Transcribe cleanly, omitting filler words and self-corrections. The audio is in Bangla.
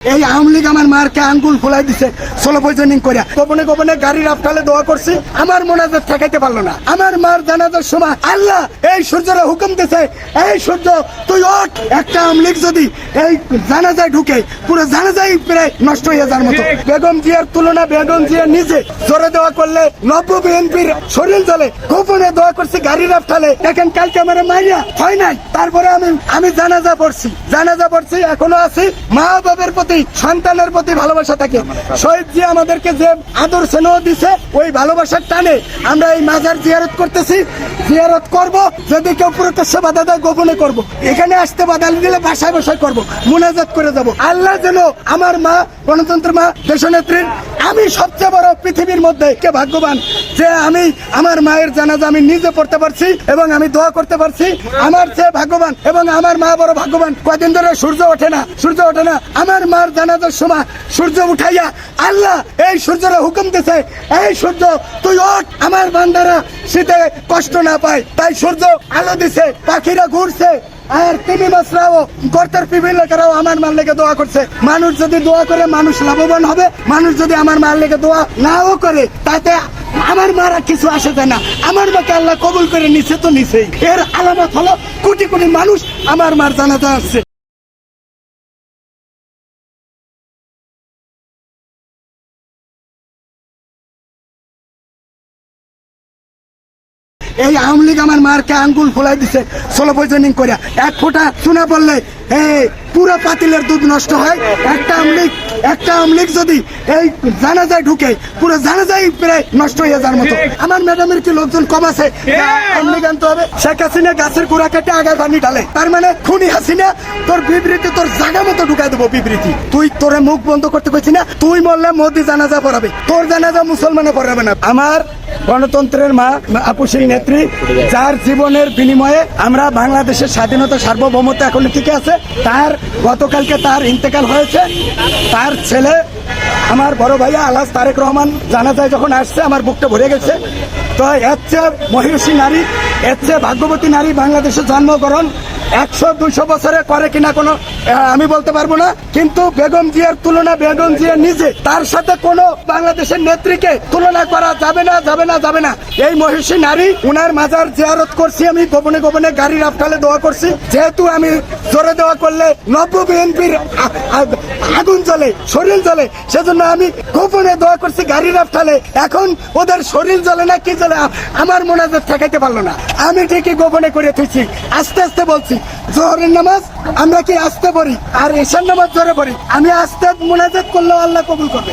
এই আওয়ামী লীগ আমার মারকে আঙ্গুল ফুলাই দিছে সোলো পয়জনিং করে গোপনে গোপনে গাড়ির আফটালে দোয়া করছি। আমার মোনাজাত ঠেকাইতে পারলো না। আমার মার জানাজার সময় আল্লাহ এই সূর্যরা হুকুম দিছে, এই সূর্য তুই ওঠ। একটা আওয়ামী লীগ যদি এই জানাজায় ঢুকে পুরো জানাজাই প্রায় নষ্ট হয়ে যাওয়ার মতো। বেগম জিয়ার তুলনা বেগম জিয়া নিজে জোরে দোয়া করলে নব্য বিএনপির শরীর জ্বলে। গোপনে দোয়া করছি গাড়ির আফটালে। দেখেন কালকে আমার মাইয়া হয় নাই, তারপরে আমি জানাজা পড়ছি এখনো আছি। মা বাবার প্রতি সন্তানের প্রতি ভালোবাসা থাকে। শহীদ জিয়া আমাদেরকে যে আদর স্নেহ দিছে ওই ভালোবাসার টানে আমরা এই মাজার জিয়ারত করতেছি, জিয়ারত করব। যদি কেউ প্রকাশ্যে বাধা দেয় গোপনে করব। এখানে আসতে বাধা দিলে বাসায় বসায় করব, মুনাজাত করে যাব। আল্লাহ যেন আমার মা গণতন্ত্র মা দেশনেত্রীর, আমি সবচেয়ে বড় পৃথিবীর মধ্যে কে ভাগ্যবান যে আমি আমার মায়ের জানাজা আমি নিজে পড়তে পারছি এবং আমি দোয়া করতে পারছি। আমার চেয়ে ভাগ্যবান এবং আমার মা বড় ভাগ্যবান। কয়দিন ধরে সূর্য ওঠে না। আমার মার জানাজার সময় সূর্য উঠাইয়া আল্লাহ এই সূর্যরা হুকুম দিছে, এই সূর্য তুই ওঠ। আমার বান্দারা শীতে কষ্ট না পায় তাই সূর্য আলো দিছে, পাখিরা ঘুরছে। আর তিনি মাছরাও গর্তের পিপিলিকারাও আমার মার লেগে দোয়া করছে। মানুষ যদি দোয়া করে মানুষ লাভবান হবে। মানুষ যদি আমার মার লেগে দোয়া নাও করে তাতে আমার মারা কিছু আসে যায় না। আমার মাকে আল্লাহ কবুল করে নিছে তো নিছেই। এর আলামত হলো কোটি কোটি মানুষ আমার মার জানাজা আসছে। এই আওয়ামী লীগ আমার মারকে আঙ্গুল ফুলাই দিছে সোলো পয়জনিং করে। এক ফোঁটা চুনা পড়লে পুরো পাতিলের দুধ নষ্ট হয়। একটা আওয়ামী লীগ যদি এই জানাজায় ঢুকে পুরো জানাজাই প্রায় নষ্ট হয়ে যাওয়ার মতো। আমার ম্যাডামের কি লোকজন কম আছে? আওয়ামী লীগ আনতে হবে। শেখ হাসিনা গাছের গোড়া কেটে আগায় পানি ঢালে, তার মানে খুনি হাসিনা তোর বিবৃতি তোর জায়গা মতো ঢুকাই দেবো বিবৃতি। তুই তোরে মুখ বন্ধ করতে পারছি না। তুই মরলে মোদি জানাজা পড়াবে, তোর জানাজা মুসলমানে পড়াবে না। আমার গণতন্ত্রের মা আপুসী নেত্রী, যার জীবনের বিনিময়ে আমরা বাংলাদেশের স্বাধীনতা সার্বভৌমত্ব এখন টিকে আছে, তার গতকালকে তার ইন্তেকাল হয়েছে। তার ছেলে আমার বড় ভাইয়া আলহাজ তারেক রহমান জানাজায় যখন আসছে আমার বুকটা ভরে গেছে। তো এর চেয়ে মহিষী নারী, এর চেয়ে ভাগ্যবতী নারী বাংলাদেশে জন্মগ্রহণ 100-200 বছরে করে কিনা কোনো আমি বলতে পারবো না। কিন্তু বেগম জিয়ার তুলনা বেগম জিয়া নিজে, তার সাথে কোনো বাংলাদেশের নেত্রীকে তুলনা করা যাবে না। এই মহিষী নারী, উনার মাজার জিয়ারত করছি আমি গোপনে গোপনে গাড়ির আফটালে দোয়া করছি। যেহেতু আমি জোরে দোয়া করলে নব্য বিএনপির আগুন জ্বলে, শরীর জ্বলে, সেজন্য আমি গোপনে দোয়া করছি গাড়ির আফটালে। এখন ওদের শরীর জ্বলে না কি জ্বলে আমার মোনাজাত ঠেকাইতে পারলো না। আমি ঠিকই গোপনে করে থুইছি, আস্তে আস্তে বলছি। জোহরের নামাজ আমরা কি আস্তে পড়ি আর এশার নামাজ জোরে পড়ি। আমি আস্তে মোনাজাত করলেও আল্লাহ কবুল করবে।